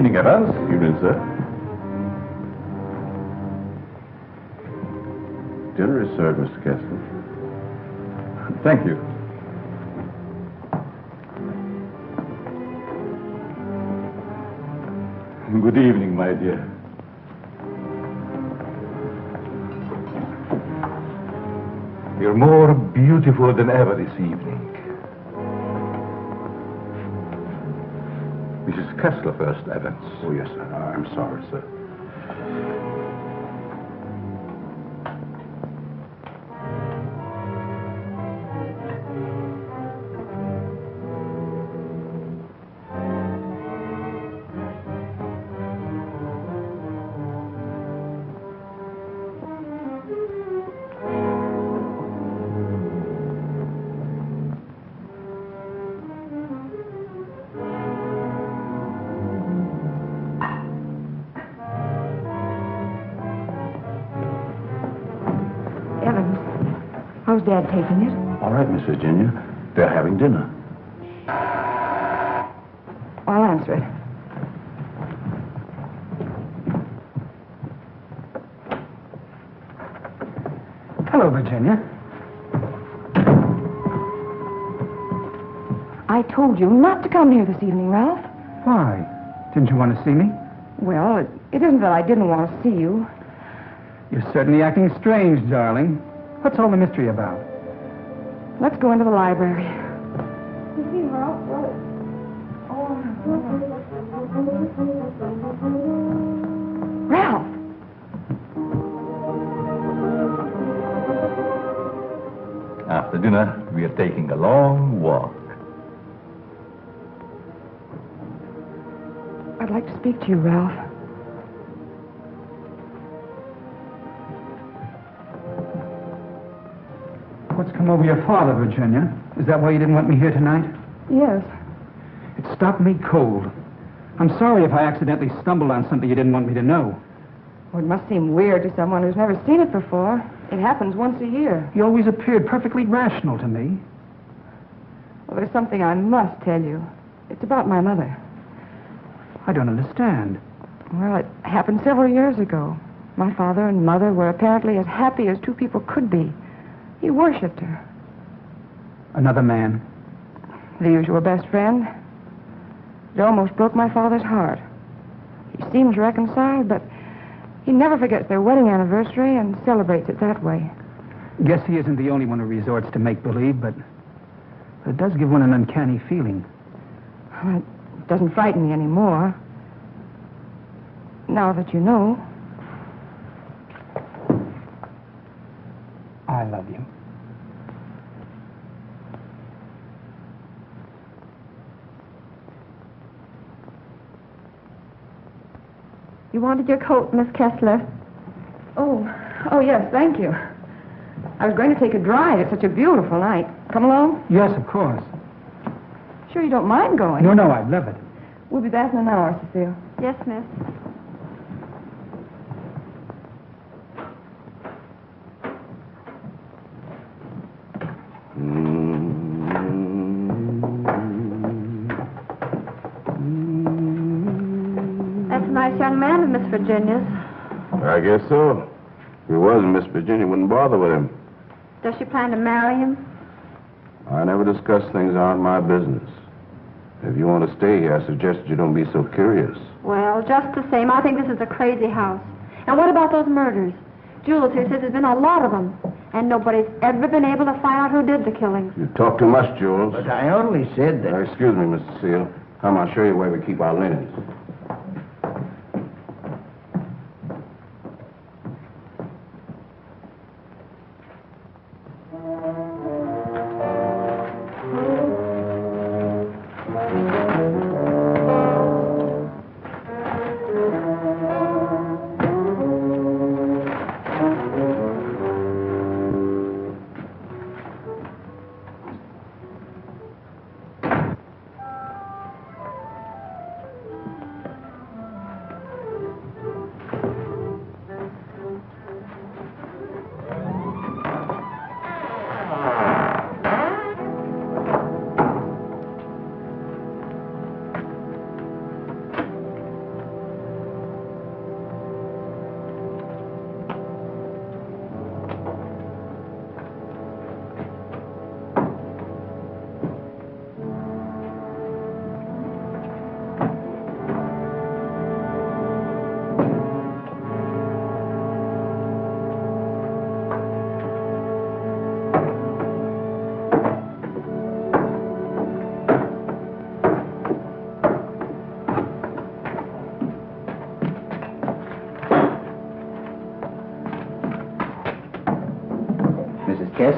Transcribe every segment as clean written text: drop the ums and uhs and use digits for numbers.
evening, Evans. Evening, sir. Dinner is served, Mr. Kessler. Thank you. Good evening, my dear. You're more beautiful than ever this evening. Mrs. Kessler first, Evans. Oh, yes, sir. I'm sorry, sir. Evans, how's Dad taking it? All right, Miss Virginia. They're having dinner. I'll answer it. Hello, Virginia. I told you not to come here this evening, Ralph. Why? Didn't you want to see me? Well, it isn't that I didn't want to see you. You're certainly acting strange, darling. What's all the mystery about? Let's go into the library. Ralph! After dinner, we are taking a long walk. I'd like to speak to you, Ralph. What's come over your father, Virginia? Is that why you didn't want me here tonight? Yes. It stopped me cold. I'm sorry if I accidentally stumbled on something you didn't want me to know. Well, it must seem weird to someone who's never seen it before. It happens once a year. You always appeared perfectly rational to me. Well, there's something I must tell you. It's about my mother. I don't understand. Well, it happened several years ago. My father and mother were apparently as happy as two people could be. He worshipped her. Another man. The usual best friend. It almost broke my father's heart. He seems reconciled, but he never forgets their wedding anniversary and celebrates it that way. Guess he isn't the only one who resorts to make-believe, but it does give one an uncanny feeling. Well, it doesn't frighten me anymore. Now that you know. I love you. You wanted your coat, Miss Kessler? Oh, yes, thank you. I was going to take a drive. It's such a beautiful night. Come along? Yes, of course. Sure you don't mind going? No, I'd love it. We'll be back in an hour, Cecile. Yes, miss. That's a nice young man of Miss Virginia's. I guess so. If he wasn't, Miss Virginia wouldn't bother with him. Does she plan to marry him? I never discuss things that aren't my business. If you want to stay here, I suggest you don't be so curious. Well, just the same, I think this is a crazy house. And what about those murders? Jules here says there's been a lot of them. And nobody's ever been able to find out who did the killing. You talk too much, Jules. But I only said that... Excuse me, Mr. Seal. Come, I'll show you where we keep our linens.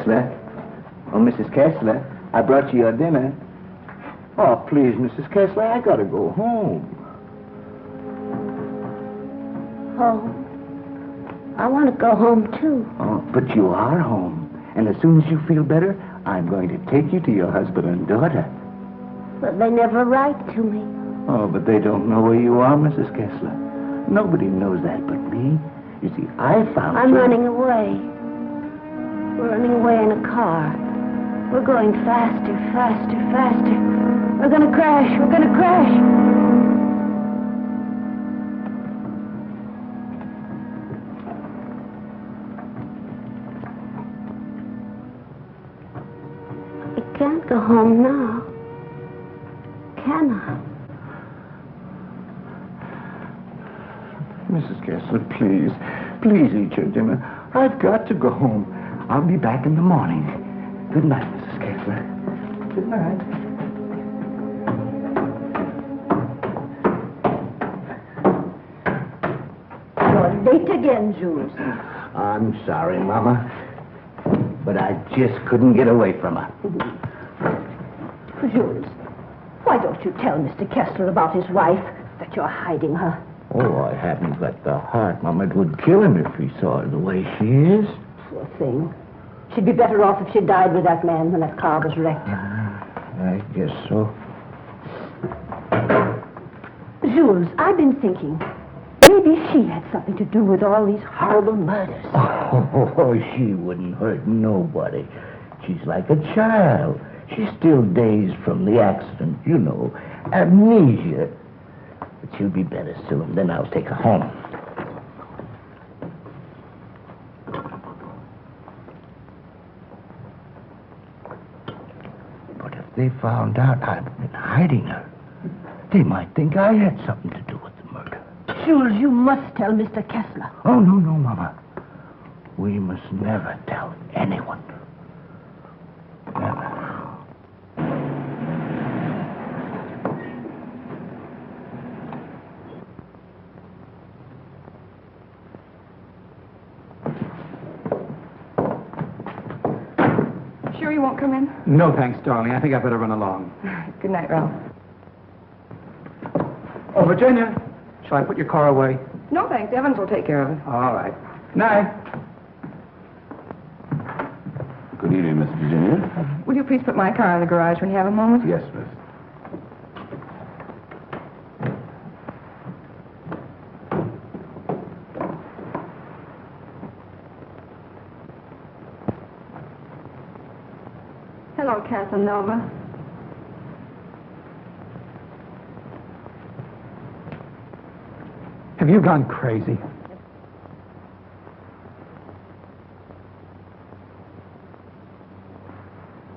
Kessler. Oh, Mrs. Kessler, I brought you your dinner. Oh, please, Mrs. Kessler, I gotta go home. Home? I want to go home, too. Oh, but you are home. And as soon as you feel better, I'm going to take you to your husband and daughter. But they never write to me. Oh, but they don't know where you are, Mrs. Kessler. Nobody knows that but me. You see, I found I'm you. running away. We're running away in a car. We're going faster, faster, faster. We're going to crash. We're going to crash. I can't go home now. Can I? Mrs. Kessler, please. Please eat your dinner. I've got to go home. I'll be back in the morning. Good night, Mrs. Kessler. Good night. You're late again, Jules. I'm sorry, Mama. But I just couldn't get away from her. Jules, why don't you tell Mr. Kessler about his wife, that you're hiding her? Oh, I haven't got the heart, Mama. It would kill him if he saw her the way she is. Poor thing. She'd be better off if she died with that man when that car was wrecked. I guess so. Jules, I've been thinking, maybe she had something to do with all these horrible murders. Oh, she wouldn't hurt nobody. She's like a child. She's still dazed from the accident, you know. Amnesia. But she'll be better soon. Then I'll take her home. But if they found out I'd been hiding her, they might think I had something to do with the murder. Jules, you must tell Mr. Kessler. Oh, no, Mama. We must never tell anyone. Never. Sure you won't come in? No, thanks, darling. I think I better run along. Good night, Ralph. Oh, Virginia, shall I put your car away? No, thanks. Evans will take care of it. All right. Night. Good evening, Miss Virginia. Will you please put my car in the garage when you have a moment? Yes, miss. Hello, Casanova. Have you gone crazy?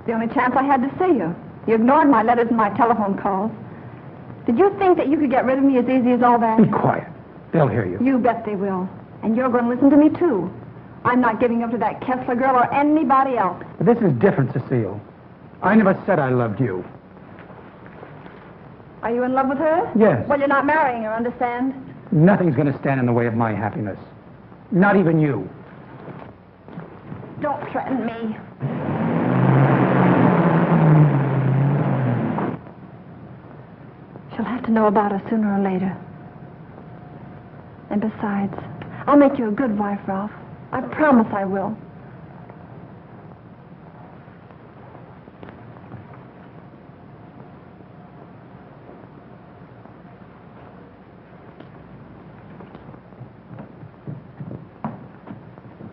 The only chance I had to see you. You ignored my letters and my telephone calls. Did you think that you could get rid of me as easy as all that? Be quiet. They'll hear you. You bet they will. And you're going to listen to me, too. I'm not giving up to that Kessler girl or anybody else. But this is different, Cecile. I never said I loved you. Are you in love with her? Yes. Well, you're not marrying her, understand? Nothing's going to stand in the way of my happiness. Not even you. Don't threaten me. She'll have to know about us sooner or later. And besides, I'll make you a good wife, Ralph. I promise I will.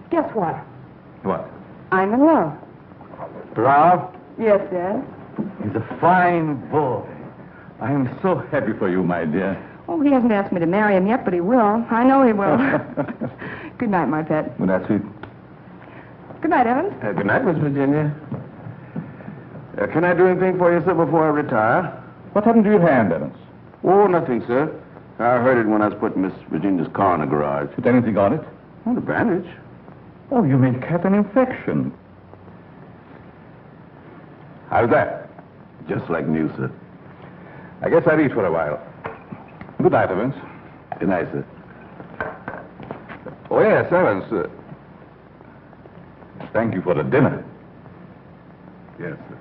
Guess what? What? I'm in love. Ralph? Yes, Dad. He's a fine boy. I am so happy for you, my dear. Oh, he hasn't asked me to marry him yet, but he will. I know he will. Good night, my pet. Well, that's sweet. Good night, Evans. Good night, Miss Virginia. Can I do anything for you, sir, before I retire? What happened to your hand, Evans? Oh, nothing, sir. I heard it when I was putting Miss Virginia's car in the garage. Put anything on it? Oh, the bandage. Oh, you may have an infection. How's that? Just like new, sir. I guess I'll eat for a while. Good night, Evans. Good night, sir. Oh, yes, Evans. Thank you for the dinner. Yes, sir.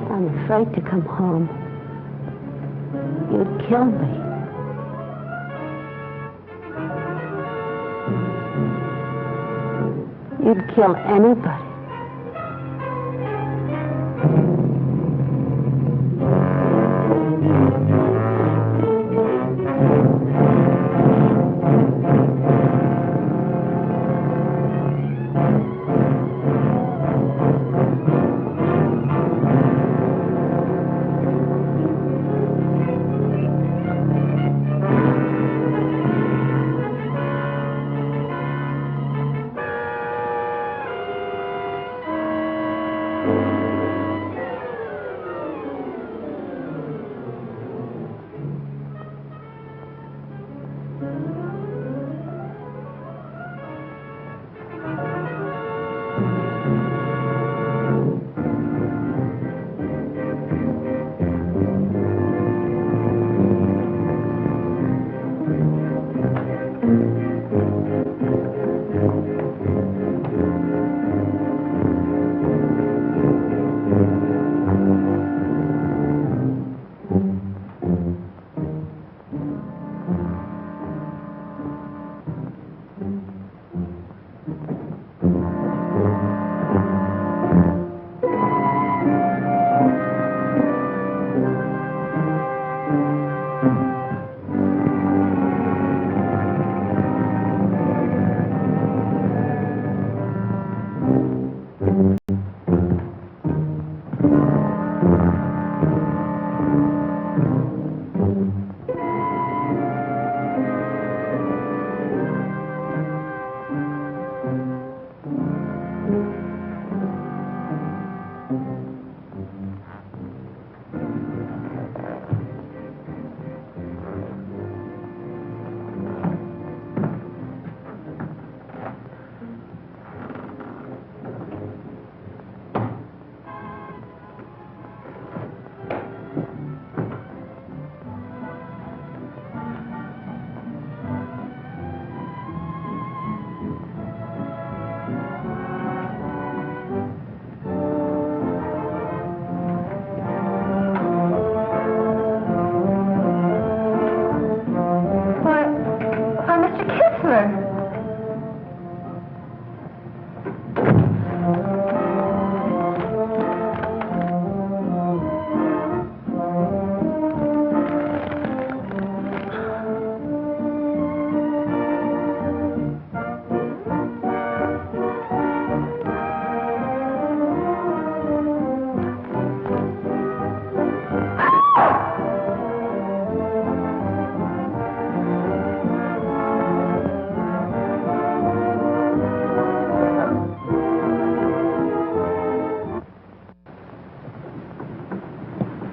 I'm afraid to come home. You'd kill me. You'd kill anybody.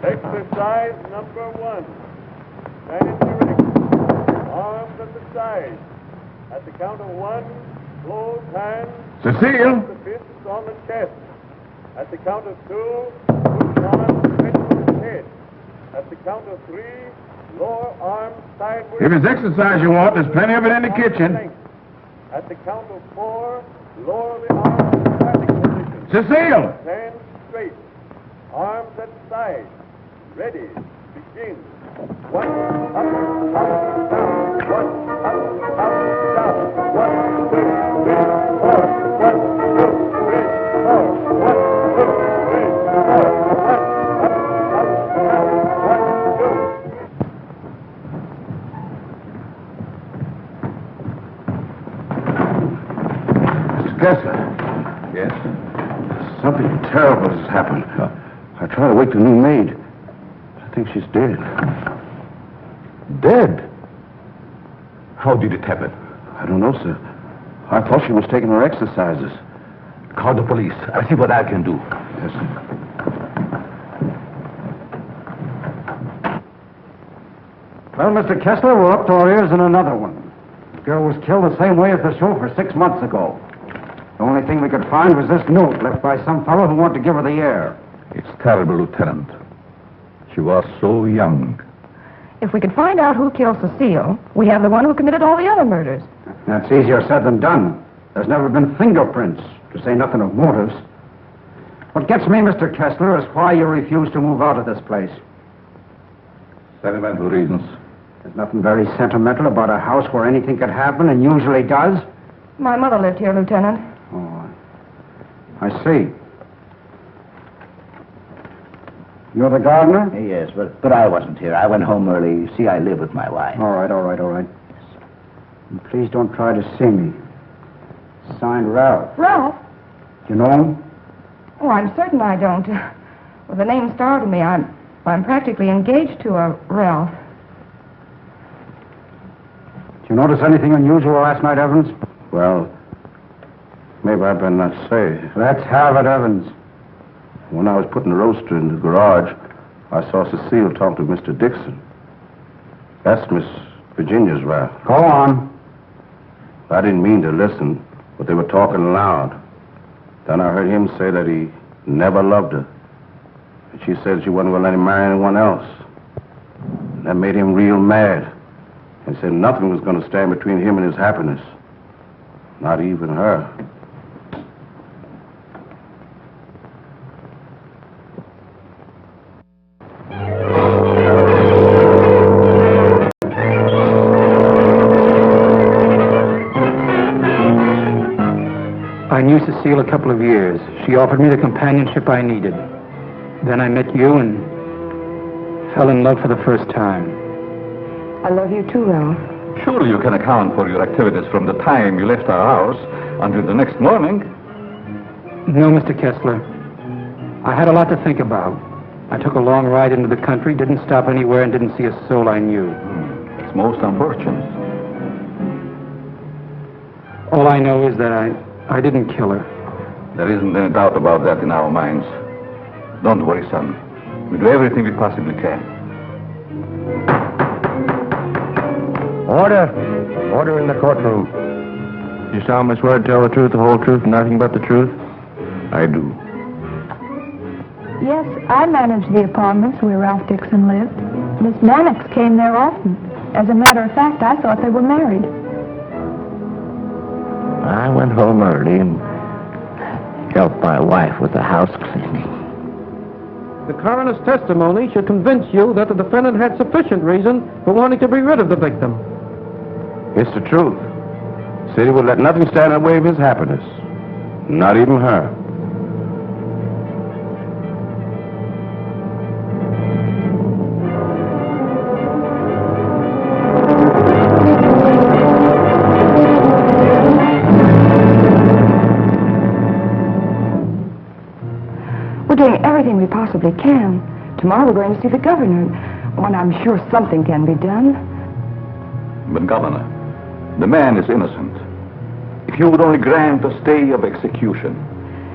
Exercise number 1. Stand erect. Arms at the side. At the count of 1, close hands. Cecile! The fists on the chest. At the count of 2, push on, stretch the head. At the count of 3, lower arms sideways. If it's exercise you want, there's plenty of it in the kitchen. At the count of 4, lower the arms in standing position. Cecile! Stand straight. Arms at side. Ready. Begin. 1, up, down. 1, up, down. 1, 2, 3, 4. 1, 2, 3, 4. 1, 2, 3, 4. 1, up, down. 1, 2. Mr. Kessler. Yes? Something terrible has happened. I tried to wake the new maid. I think she's dead. Dead? How did it happen? I don't know, sir. I thought she was taking her exercises. Call the police. I'll see what I can do. Yes, sir. Well, Mr. Kessler, we're up to our ears in another one. The girl was killed the same way as the chauffeur 6 months ago. The only thing we could find was this note left by some fellow who wanted to give her the air. It's terrible, Lieutenant. She was so young. If we could find out who killed Cecile, we have the one who committed all the other murders. That's easier said than done. There's never been fingerprints, to say nothing of motives. What gets me, Mr. Kessler, is why you refuse to move out of this place. Sentimental reasons. There's nothing very sentimental about a house where anything could happen and usually does. My mother lived here, Lieutenant. Oh, I see. You're the gardener? Yes, but I wasn't here. I went home early. You see, I live with my wife. All right. And please don't try to see me. Signed Ralph. Ralph? Do you know him? Oh, I'm certain I don't. Well, the name startled me. I'm practically engaged to a Ralph. Did you notice anything unusual last night, Evans? Well, maybe I better not say. Let's have it, Evans. When I was putting the roaster in the garage, I saw Cecile talk to Mr. Dixon. That's Miss Virginia's Ralph. Go on. I didn't mean to listen, but they were talking loud. Then I heard him say that he never loved her. And she said she wasn't going to let him marry anyone else. And that made him real mad. And said nothing was going to stand between him and his happiness. Not even her. I knew Cecile a couple of years. She offered me the companionship I needed. Then I met you and fell in love for the first time. I love you too, Ralph. Surely you can account for your activities from the time you left our house until the next morning. No, Mr. Kessler. I had a lot to think about. I took a long ride into the country, didn't stop anywhere, and didn't see a soul I knew. It's most unfortunate. All I know is that I didn't kill her. There isn't any doubt about that in our minds. Don't worry, son. We do everything we possibly can. Order! Order in the courtroom. You solemnly swear to tell the truth, the whole truth, and nothing but the truth? I do. Yes, I managed the apartments where Ralph Dixon lived. Miss Mannix came there often. As a matter of fact, I thought they were married. I went home early and helped my wife with the house cleaning. The coroner's testimony should convince you that the defendant had sufficient reason for wanting to be rid of the victim. It's the truth. Said he would let nothing stand in the way of his happiness. Not even her. We're doing everything we possibly can. Tomorrow we're going to see the governor. Oh, and I'm sure something can be done. But, Governor, the man is innocent. If you would only grant a stay of execution.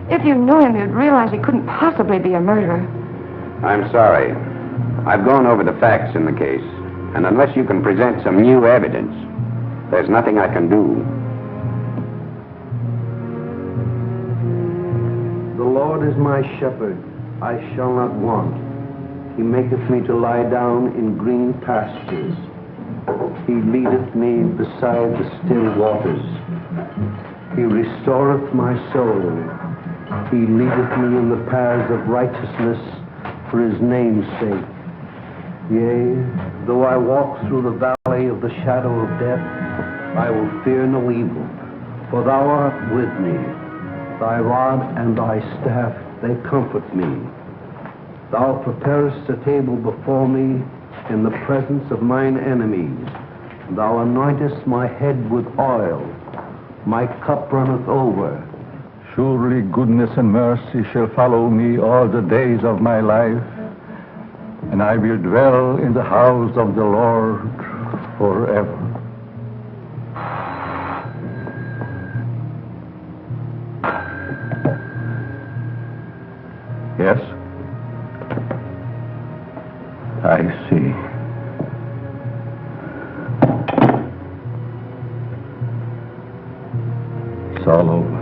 If you knew him, you'd realize he couldn't possibly be a murderer. I'm sorry. I've gone over the facts in the case, and unless you can present some new evidence, there's nothing I can do. The Lord is my shepherd, I shall not want. He maketh me to lie down in green pastures. He leadeth me beside the still waters. He restoreth my soul. He leadeth me in the paths of righteousness for his name's sake. Yea, though I walk through the valley of the shadow of death, I will fear no evil, for thou art with me. Thy rod and thy staff, they comfort me. Thou preparest a table before me in the presence of mine enemies. Thou anointest my head with oil. My cup runneth over. Surely goodness and mercy shall follow me all the days of my life, and I will dwell in the house of the Lord forever. Yes? I see. It's all over.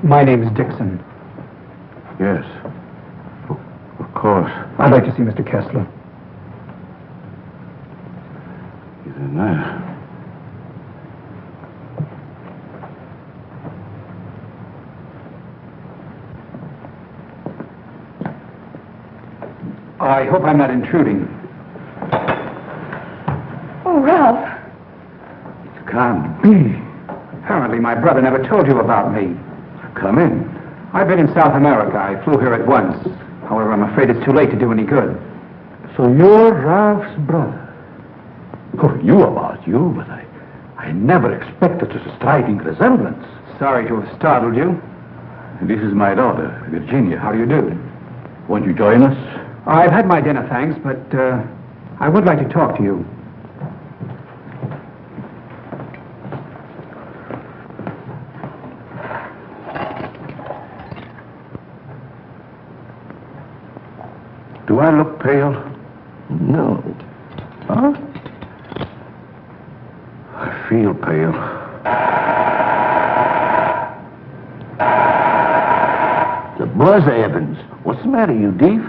My name is Dixon. Yes. Of course. I'd like to see Mr. Kessler. He's in there. I hope I'm not intruding. Oh, Ralph. It can't be. Apparently my brother never told you about me. Come in. I've been in South America. I flew here at once. However, I'm afraid it's too late to do any good. So you're Ralph's brother. Oh, you about you, but I never expected such a striking resemblance. Sorry to have startled you. This is my daughter, Virginia. How do you do? Won't you join us? I've had my dinner, thanks, but I would like to talk to you. Do I look pale? No. Huh? I feel pale. The buzz, Evans. What's the matter, you thief?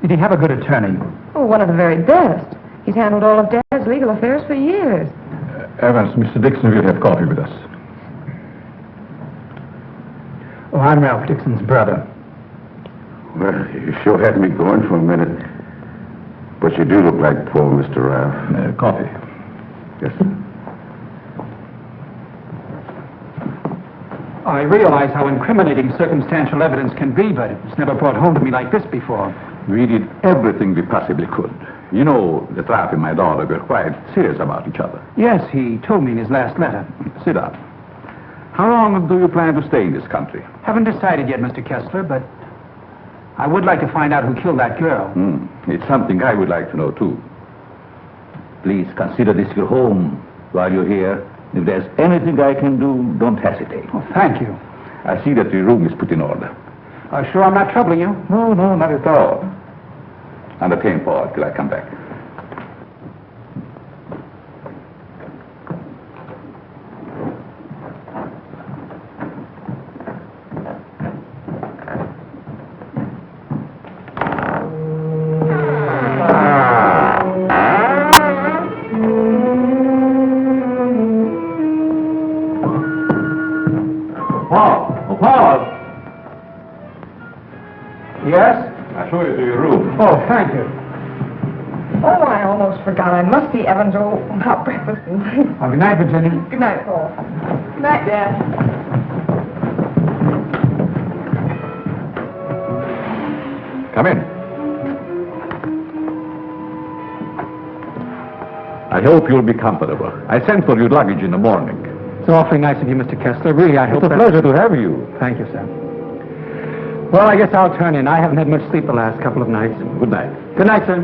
Did he have a good attorney? Oh, one of the very best. He's handled all of Dad's legal affairs for years. Evans, Mr. Dixon will have coffee with us. Oh, I'm Ralph Dixon's brother. Well, you sure had me going for a minute. But you do look like poor Mr. Ralph. Coffee. Yes. I realize how incriminating circumstantial evidence can be, but it's never brought home to me like this before. We did everything we possibly could. You know, that Ralph and my daughter were quite serious about each other. Yes, he told me in his last letter. Sit down. How long do you plan to stay in this country? Haven't decided yet, Mr. Kessler, but I would like to find out who killed that girl. It's something I would like to know, too. Please consider this your home while you're here. If there's anything I can do, don't hesitate. Oh, thank you. I see that your room is put in order. Sure I'm not troubling you? No, not at all. Entertain Paul till I come back. Paul! Yes? I'll show you to your room. Oh, thank you. Oh, I almost forgot. I must see Evans. Oh, about breakfast. Oh, good night, Virginia. Good night, Paul. Good night, Dad. Come in. I hope you'll be comfortable. I sent for your luggage in the morning. It's awfully nice of you, Mr. Kessler. Really, I hope It's a pleasure to have you. Thank you, sir. Well, I guess I'll turn in. I haven't had much sleep the last couple of nights. Good night. Good night, sir.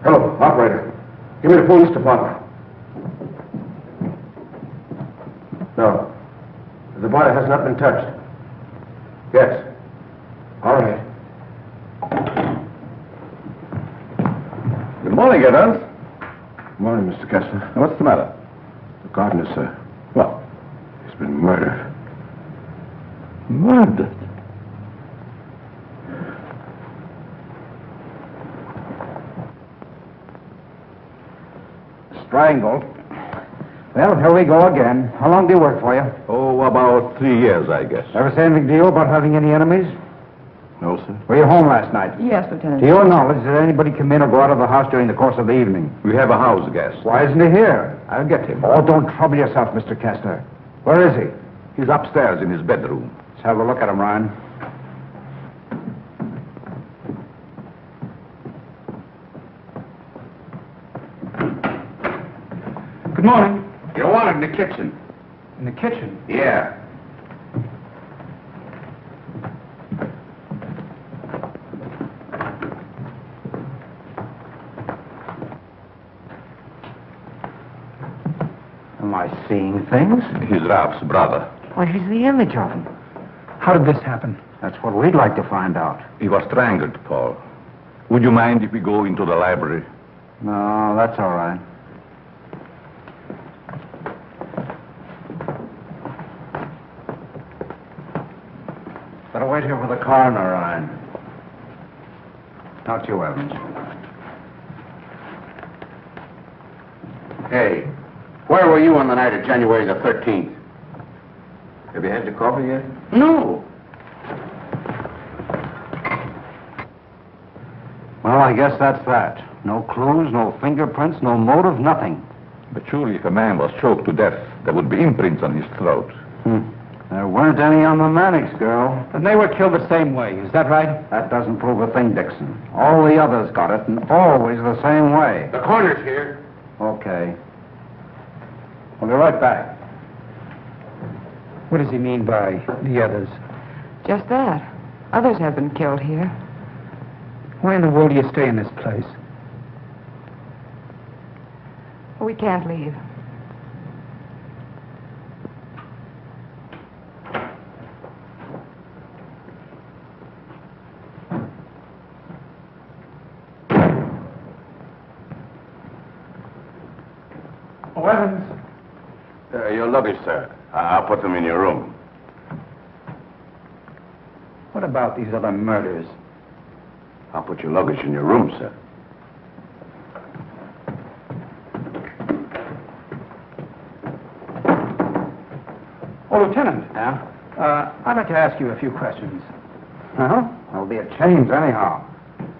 Hello, operator. Give me the police department. No. The body has not been touched. Yes. All right. Good morning, Evans. Good morning, Mr. Kessler. What's the matter? The gardener, sir. What? He's been murdered. Murdered? Strangled. Well, here we go again. How long do you work for you? Oh, about 3 years, I guess. Ever say anything to you about having any enemies? No, sir. Were you home last night? Yes, Lieutenant. To your knowledge, did anybody come in or go out of the house during the course of the evening? We have a house guest. Why isn't he here? I'll get him. Oh, don't trouble yourself, Mr. Kessler. Where is he? He's upstairs in his bedroom. Let's have a look at him, Ryan. Good morning. You're wanted in the kitchen. In the kitchen? Yeah. Am I seeing things? He's Ralph's brother. Why, he's the image of him. How did this happen? That's what we'd like to find out. He was strangled, Paul. Would you mind if we go into the library? No, that's all right. Better wait here for the coroner, Ryan. Not you, Evans. Hey, where were you on the night of January the 13th? Have you had your coffee yet? No. Well, I guess that's that. No clues, no fingerprints, no motive, nothing. But surely if a man was choked to death, there would be imprints on his throat. There weren't any on the Mannix girl. And they were killed the same way, is that right? That doesn't prove a thing, Dixon. All the others got it, and always the same way. The coroner's here. Okay. We'll be right back. What does he mean by the others? Just that. Others have been killed here. Why in the world do you stay in this place? We can't leave. Oh, Evans. Your luggage, sir. I'll put them in your room. What about these other murders? I'll put your luggage in your room, sir. Oh, Lieutenant. Yeah? I'd like to ask you a few questions. Uh-huh. There'll be a change anyhow.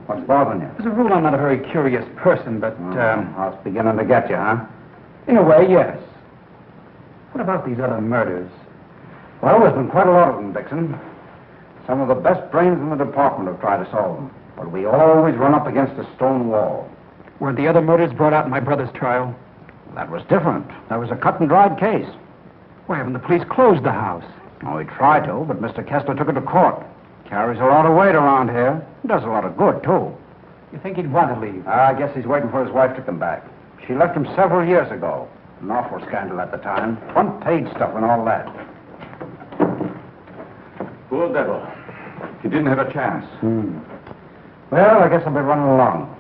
What's bothering you? As a rule, I'm not a very curious person, but, I was beginning to get you, huh? in a way, yes. What about these other murders? Well, there's been quite a lot of them, Dixon. Some of the best brains in the department have tried to solve them. But we always run up against a stone wall. Weren't the other murders brought out in my brother's trial? That was different. That was a cut-and-dried case. Why haven't the police closed the house? Oh, he tried to, but Mr. Kessler took it to court. Carries a lot of weight around here. Does a lot of good, too. You think he'd want to leave? I guess he's waiting for his wife to come back. She left him several years ago. An awful scandal at the time. Front-page stuff and all that. Poor devil. He didn't have a chance. Well, I guess I'll be running along.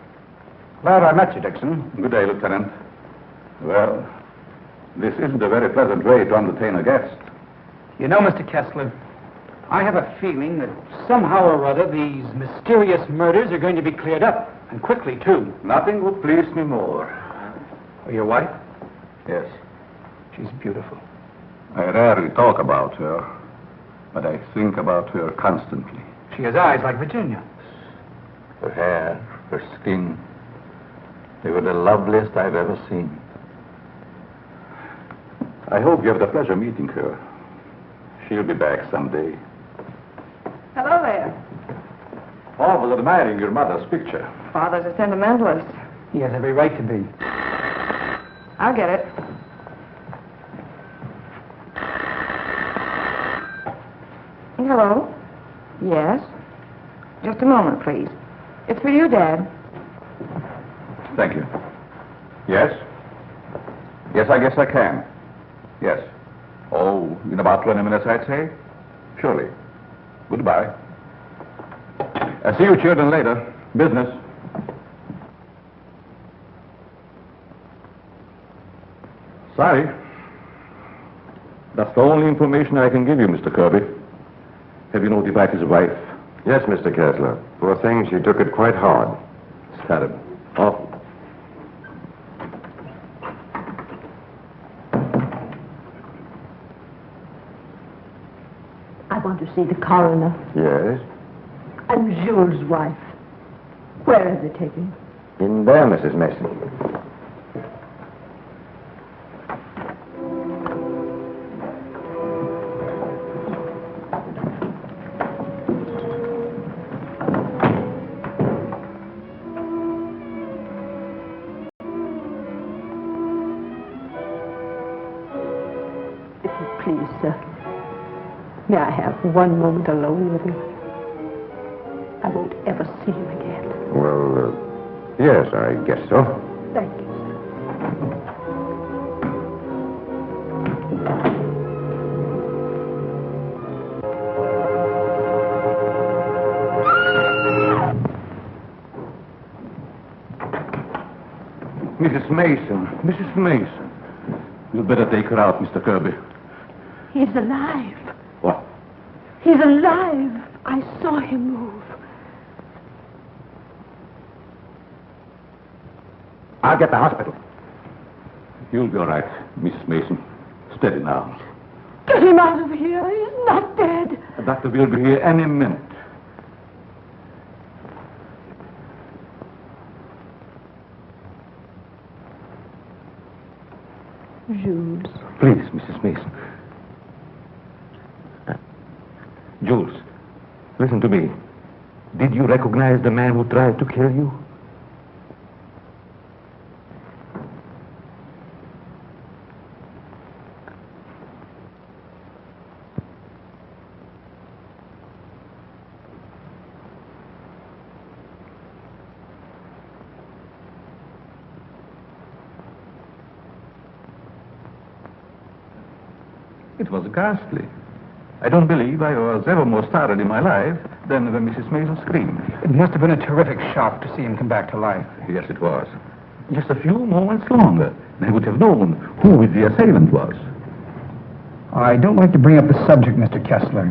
Glad I met you, Dixon. Good day, Lieutenant. Well, this isn't a very pleasant way to entertain a guest. You know, Mr. Kessler, I have a feeling that somehow or other these mysterious murders are going to be cleared up, and quickly, too. Nothing would please me more. Your wife? Yes. She's beautiful. I rarely talk about her, but I think about her constantly. She has eyes like Virginia. Her hair, her skin, they were the loveliest I've ever seen. I hope you have the pleasure meeting her. She'll be back someday. Hello there. Paul was admiring your mother's picture. Father's a sentimentalist. He has every right to be. I'll get it. Hello? Yes? Just a moment, please. It's for you, Dad. Thank you. Yes? Yes, I guess I can. Yes. Oh, in about 20 minutes, I'd say? Surely. Goodbye. I'll see you children later. Business. Sorry. That's the only information I can give you, Mr. Kirby. Have you notified his wife? Yes, Mr. Kessler. Poor thing, she took it quite hard. It's terrible. Awful. I want to see the coroner. Yes? I'm Jules' wife. Where is it taken? In there, Mrs. Mason. If you please, sir. May I have one moment alone with him? I won't ever see him again. Well, yes, I guess so. Thank you, sir. Mrs. Mason. Mrs. Mason. You'd better take her out, Mr. Kirby. He's alive. What? He's alive. I saw him move. I'll get the hospital. You'll be all right, Mrs. Mason. Steady now. Get him out of here. He's not dead. The doctor will be here any minute. Jules. Please, Mrs. Mason. Jules, listen to me. Did you recognize the man who tried to kill you? It was ghastly. I don't believe I was ever more startled in my life than when Mrs. Mason screamed. It must have been a terrific shock to see him come back to life. Yes, it was. Just a few moments longer, and I would have known who the assailant was. I don't like to bring up the subject, Mr. Kessler,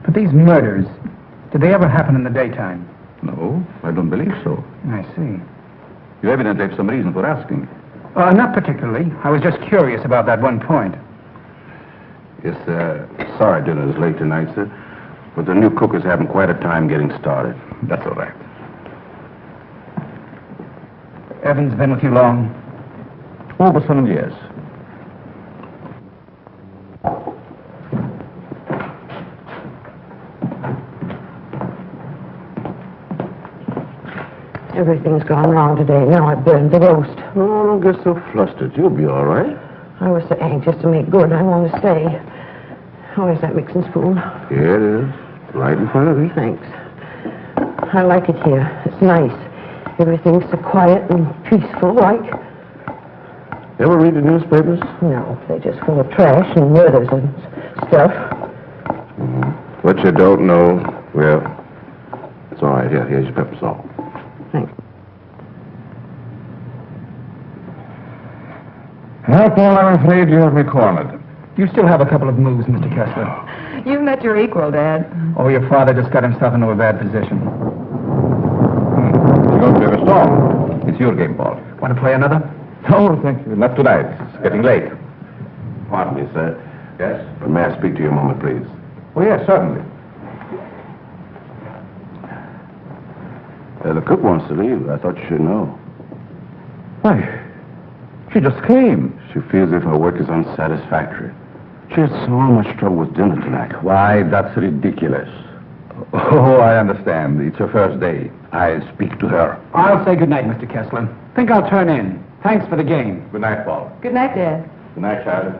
but these murders, did they ever happen in the daytime? No, I don't believe so. I see. You evidently have some reason for asking. Not particularly. I was just curious about that one point. Yes, sorry dinner is late tonight, sir. But the new cook is having quite a time getting started. That's all right. Evans been with you long? Over 7 years. Everything's gone wrong today. Now I burned the roast. Oh, don't get so flustered. You'll be all right. I was so anxious to make good. I want to stay. Where's that mixing spoon? Here it is. Right in front of you. Thanks. I like it here. It's nice. Everything's so quiet and peaceful, like. Ever read the newspapers? No, they're just full of trash and murders and stuff. What you don't know, well, it's all right. Here's your pepper salt. Thanks. Well, Paul, I'm afraid you have me cornered. You still have a couple of moves, Mr. Kessler. You've met your equal, Dad. Oh, your father just got himself into a bad position. You're going to have a storm. It's your game, Paul. Want to play another? No, thank you. Not tonight. It's getting late. Pardon me, sir. Yes? But may I speak to you a moment, please? Oh, yes, certainly. The cook wants to leave. I thought you should know. Why? She just came. She feels as if her work is unsatisfactory. She had so much trouble with dinner tonight. Why, that's ridiculous. Oh, I understand. It's her first day. I'll speak to her. I'll say good night, Mr. Kessler. Think I'll turn in. Thanks for the game. Good night, Paul. Good night, Dad. Good night, Charlotte.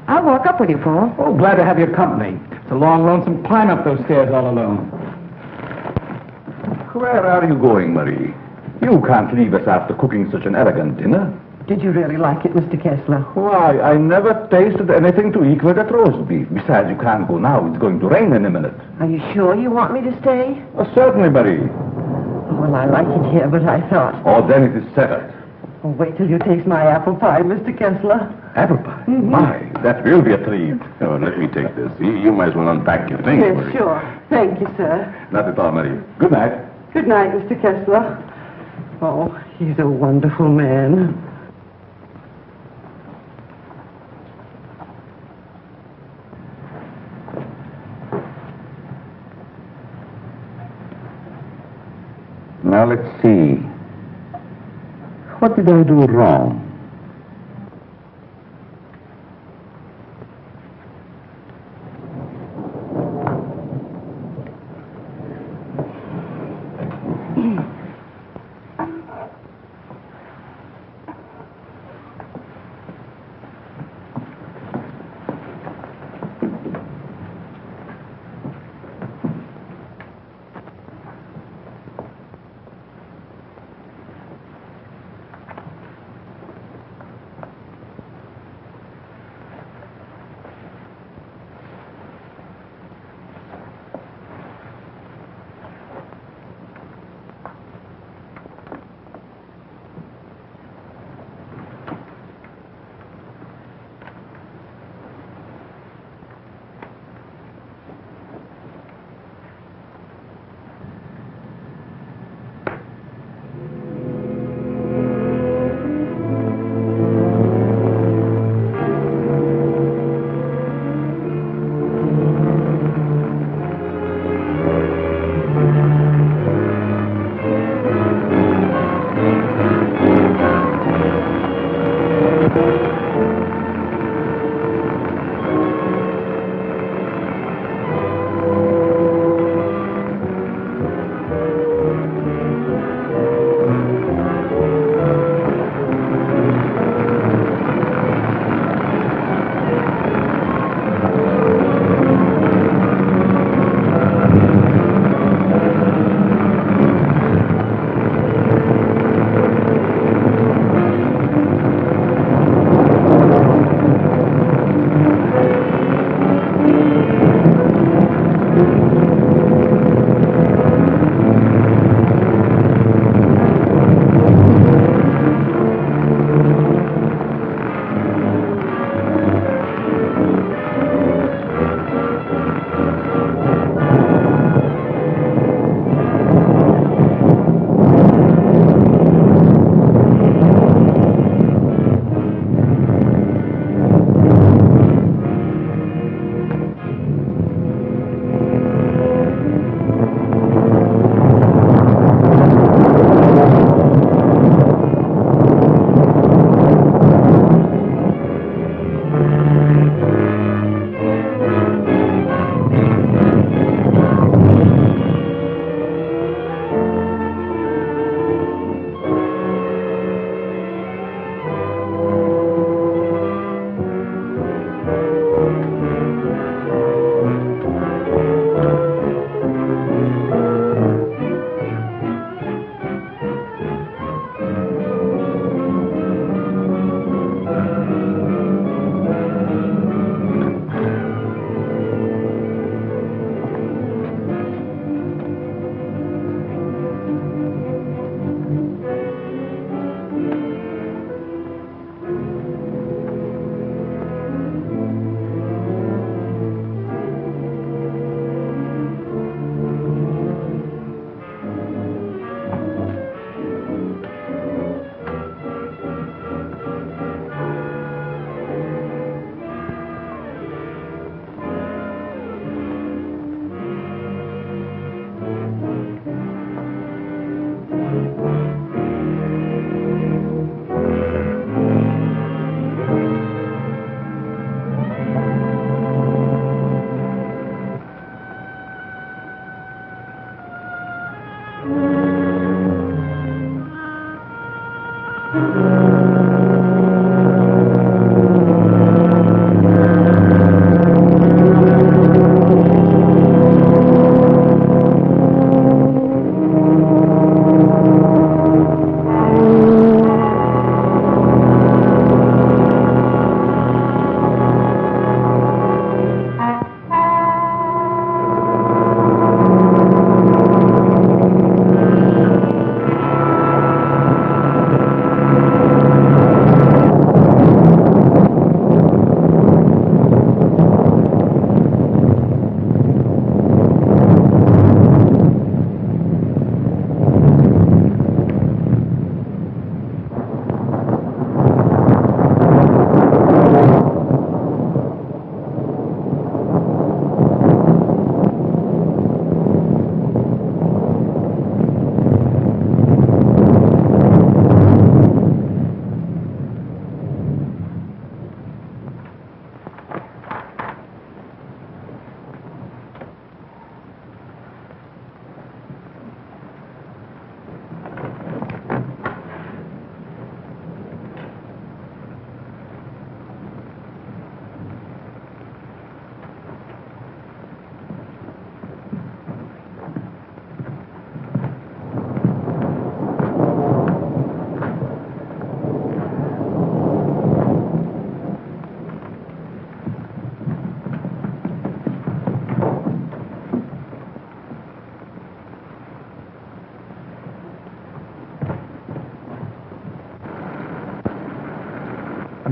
I'll walk up with you, Paul. Oh, glad to have your company. It's a long, lonesome climb up those stairs all alone. Where are you going, Marie? You can't leave us after cooking such an elegant dinner. Did you really like it, Mr. Kessler? Why, I never tasted anything to equal that roast beef. Besides, you can't go now. It's going to rain in a minute. Are you sure you want me to stay? Oh, certainly, Marie. Well, I like it here, but I thought... Oh, then it is settled. Oh, wait till you taste my apple pie, Mr. Kessler. Apple pie? My, that will be a treat. Oh, let me take this. You might as well unpack your things, Yes, Marie. sure. Thank you, sir. Not at all, Marie. Good night. Good night, Mr. Kessler. Oh, he's a wonderful man. Now, let's see. What did I do wrong?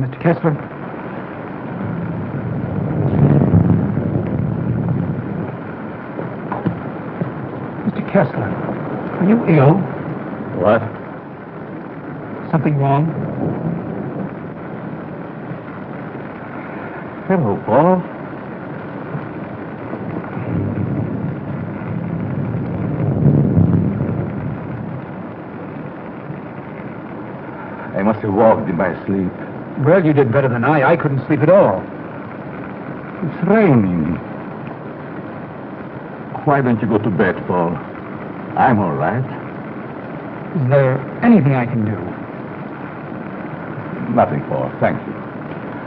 Mr. Kessler? Mr. Kessler, are you ill? What? Something wrong? Hello, Paul. I must have walked in my sleep. Well, you did better than I. I couldn't sleep at all. It's raining. Why don't you go to bed, Paul? I'm all right. Is there anything I can do? Nothing, Paul. Thank you.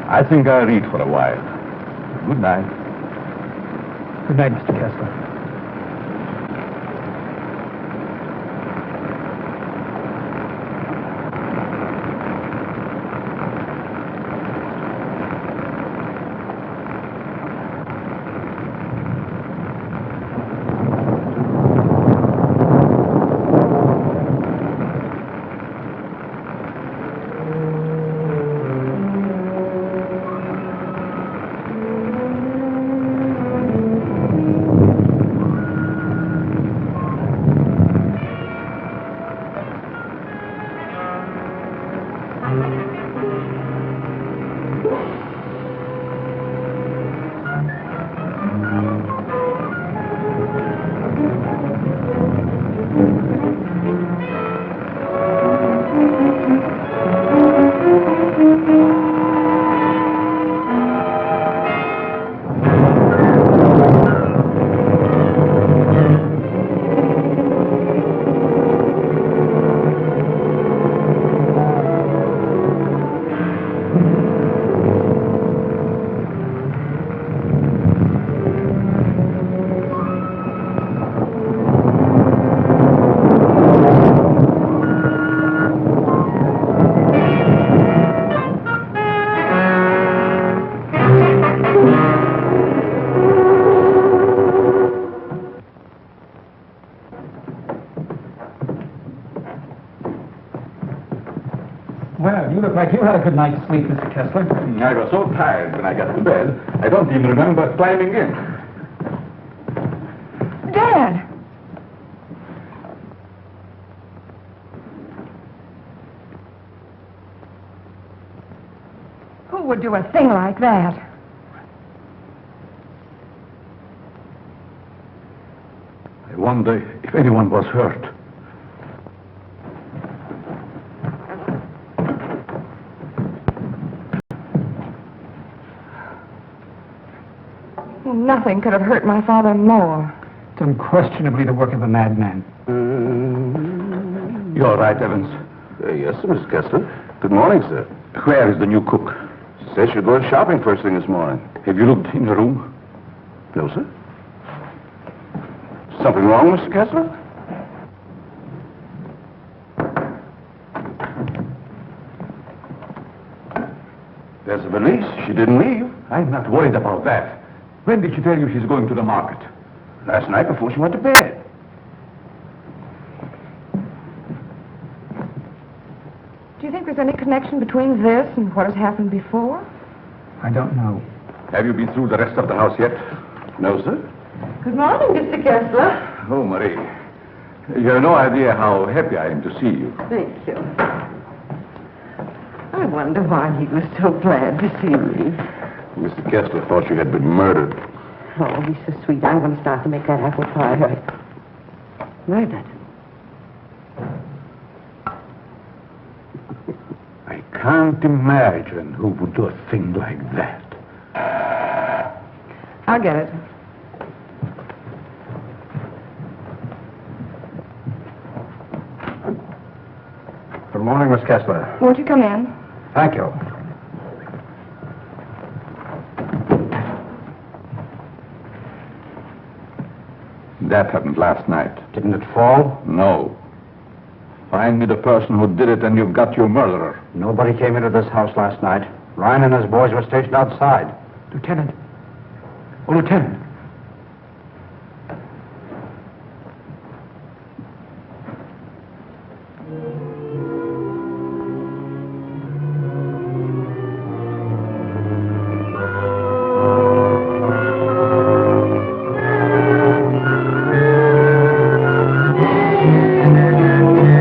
I think I'll read for a while. Good night. Good night, Mr. Kessler. like you had a good night's sleep, Mr. Kessler. I was so tired when I got to bed, I don't even remember climbing in. Dad! Who would do a thing like that? I wonder if anyone was hurt. Nothing could have hurt my father more. It's unquestionably the work of a madman. You're right, Evans. Yes, sir, Mr. Kessler. Good morning, sir. Where is the new cook? She said she'd go shopping first thing this morning. Have you looked in the room? No, sir. Something wrong, Mr. Kessler? There's a valise. She didn't leave. I'm not worried about that. When did she tell you she's going to the market? Last night before she went to bed. Do you think there's any connection between this and what has happened before? I don't know. Have you been through the rest of the house yet? No, sir. Good morning, Mr. Kessler. Oh, Marie. You have no idea how happy I am to see you. Thank you. I wonder why he was so glad to see me. Mr. Kessler thought you had been murdered. Oh, he's so sweet. I'm going to start to make that apple pie right. Murdered. I can't imagine who would do a thing like that. I'll get it. Good morning, Miss Kessler. Won't you come in? Thank you. That happened last night. Didn't it fall? No. Find me the person who did it and you've got your murderer. Nobody came into this house last night. Ryan and his boys were stationed outside. Lieutenant. Oh, Lieutenant.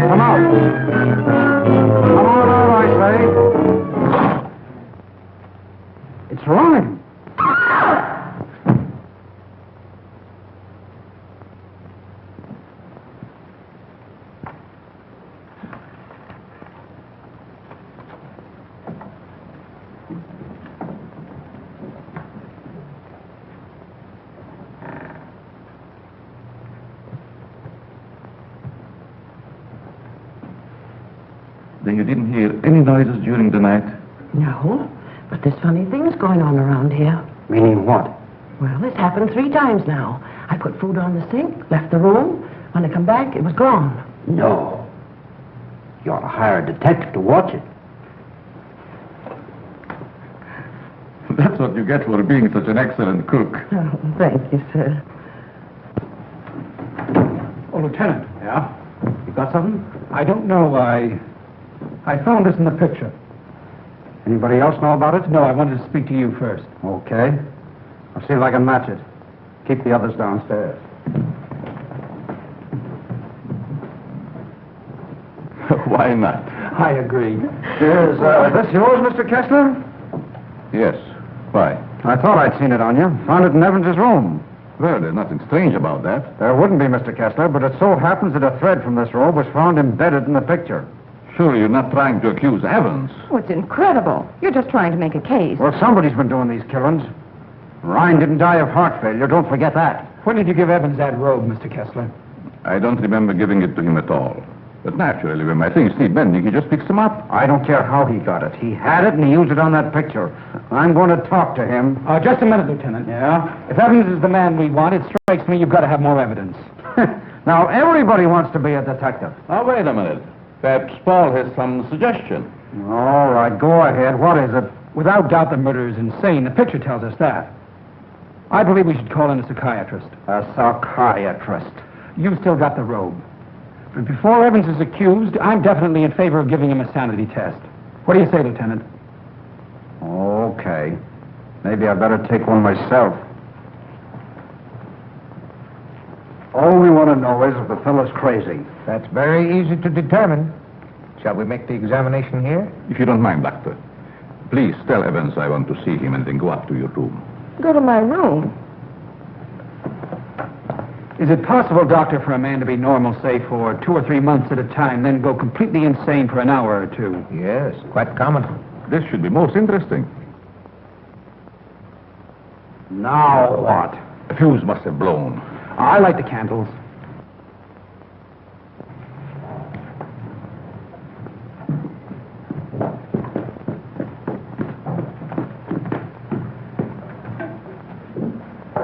Come out. Come out, all I say. It's Ryan. Then you didn't hear any noises during the night? No, but there's funny things going on around here. Meaning what? Well, this happened 3 times now. I put food on the sink, left the room. When I come back, it was gone. No. You ought to hire a detective to watch it. That's what you get for being such an excellent cook. Oh, thank you, sir. Oh, Lieutenant. Yeah? You got something? I don't know. I found this in the picture. Anybody else know about it? No, I wanted to speak to you first. Okay. I'll see if I can match it. Keep the others downstairs. Why not? I agree. Is this yours, Mr. Kessler? Yes. Why? I thought I'd seen it on you. Found it in Evans's room. Well, there's nothing strange about that. There wouldn't be, Mr. Kessler, but it so happens that a thread from this robe was found embedded in the picture. Surely you're not trying to accuse Evans. Oh, it's incredible. You're just trying to make a case. Well, somebody's been doing these killings. Ryan didn't die of heart failure. Don't forget that. When did you give Evans that robe, Mr. Kessler? I don't remember giving it to him at all. But naturally, when my things need mending, he just picks them up. I don't care how he got it. He had it and he used it on that picture. I'm going to talk to him. Just a minute, Lieutenant. Yeah? If Evans is the man we want, it strikes me you've got to have more evidence. Now, everybody wants to be a detective. Now, wait a minute. Perhaps Paul has some suggestion. All right, go ahead. What is it? Without doubt, the murder is insane. The picture tells us that. I believe we should call in a psychiatrist. A psychiatrist. You've still got the robe. But before Evans is accused, I'm definitely in favor of giving him a sanity test. What do you say, Lieutenant? Okay. Maybe I better take one myself. All we want to know is if the fellow's crazy. That's very easy to determine. Shall we make the examination here? If you don't mind, Doctor, please tell Evans I want to see him and then go up to your room. Go to my room. Is it possible, Doctor, for a man to be normal, say, for 2 or 3 months at a time, then go completely insane for an hour or two? Yes, quite common. This should be most interesting. Now what? The fuse must have blown. I light the candles.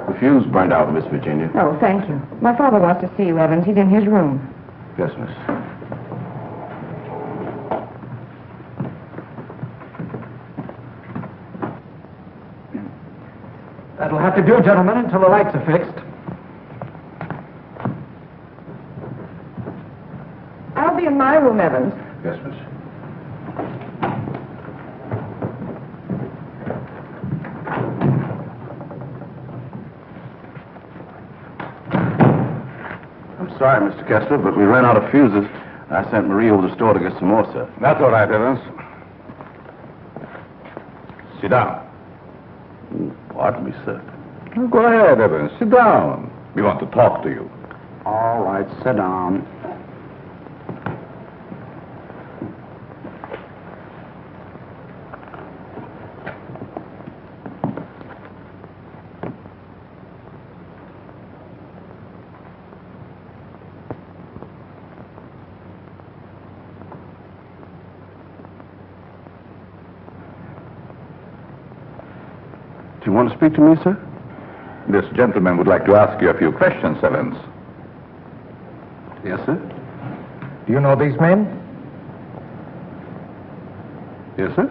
The fuse burned out, Miss Virginia. Oh, thank you. My father wants to see you, Evans. He's in his room. Yes, miss. That'll have to do, gentlemen, until the lights are fixed. I'll be in my room, Evans. Yes, miss. I'm sorry, Mr. Kessler, but we ran out of fuses. I sent Marie over to the store to get some more, sir. That's all right, Evans. Sit down. Pardon me, sir. Go ahead, Evans. Sit down. We want to talk to you. All right, sit down. Do you want to speak to me, sir? This gentleman would like to ask you a few questions, Evans. Yes, sir. Do you know these men? Yes, sir.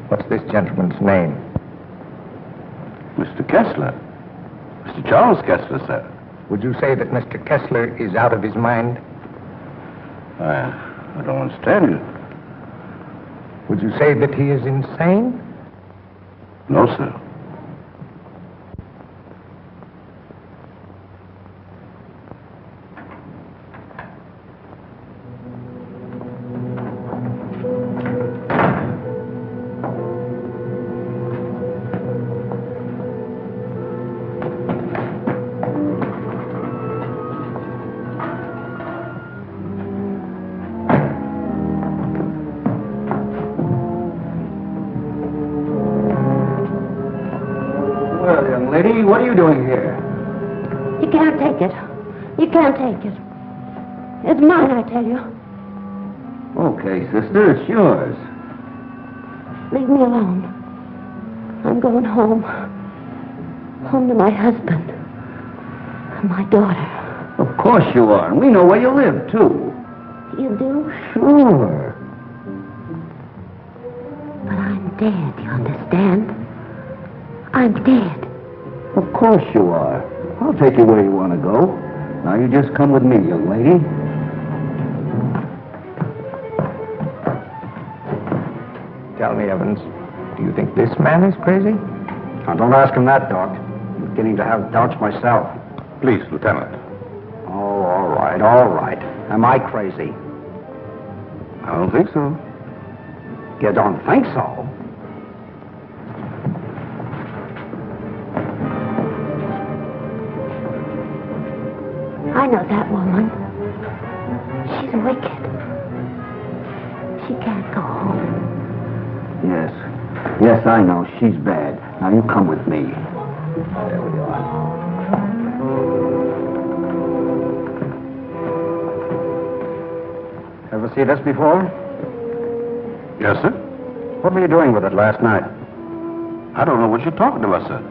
What's this gentleman's name? Mr. Kessler. Mr. Charles Kessler, sir. Would you say that Mr. Kessler is out of his mind? I don't understand you. Would you say that he is insane? No, sir. Well, young lady, what are you doing here? You can't take it. You can't take it. It's mine, I tell you. Okay, sister, it's yours. Leave me alone. I'm going home. Home to my husband. And my daughter. Of course you are, and we know where you live, too. You do? Sure. But I'm dead, you understand? I'm dead. Of course you are. I'll take you where you want to go. Now you just come with me, young lady. Tell me, Evans, do you think this man is crazy? Now, don't ask him that, Doc. I'm beginning to have doubts myself. Please, Lieutenant. Oh, all right, all right. Am I crazy? I don't think so. You don't think so? I know that woman. She's wicked. She can't go home. Yes. Yes, I know. She's bad. Now, you come with me. There we are. Ever see this before? Yes, sir. What were you doing with it last night? I don't know what you're talking about, sir.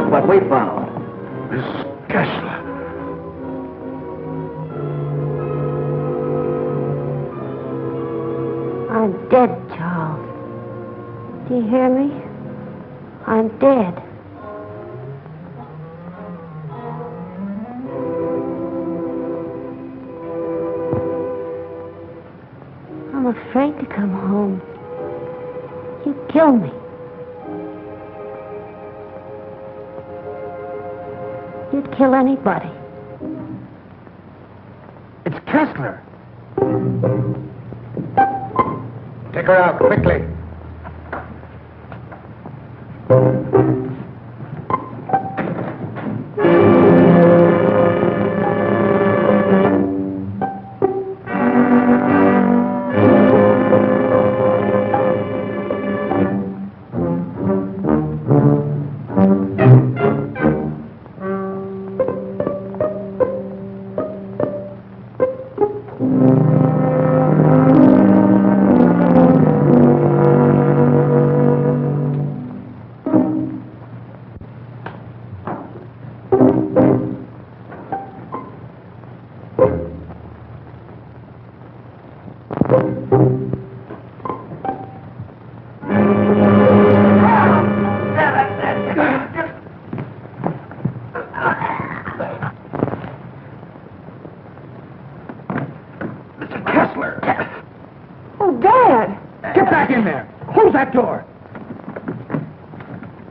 What we found. Miss Kessler. I'm dead, Charles. you hear me? I'm dead. I'm afraid to come home. You'd kill me. You'd kill anybody. It's Kessler. Take her out, quickly.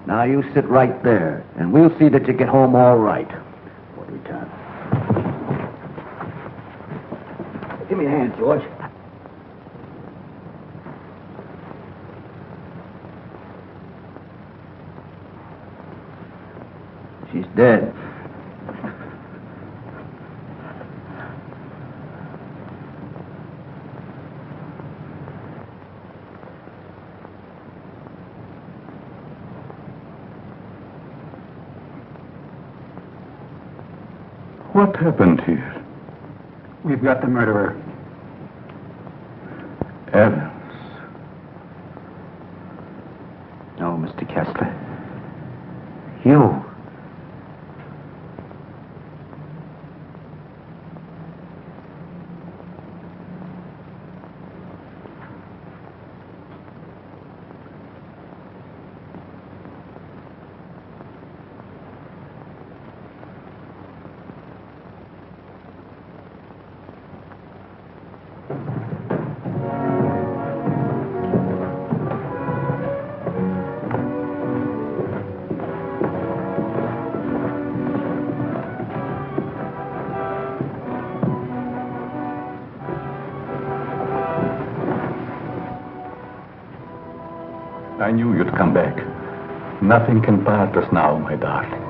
Now you sit right there, and we'll see that you get home all right. What we done? Give me a hand, George. She's dead. What happened here? We've got the murderer. Evans. No, Mr. Kessler. You. I knew you'd come back. Nothing can part us now, my darling.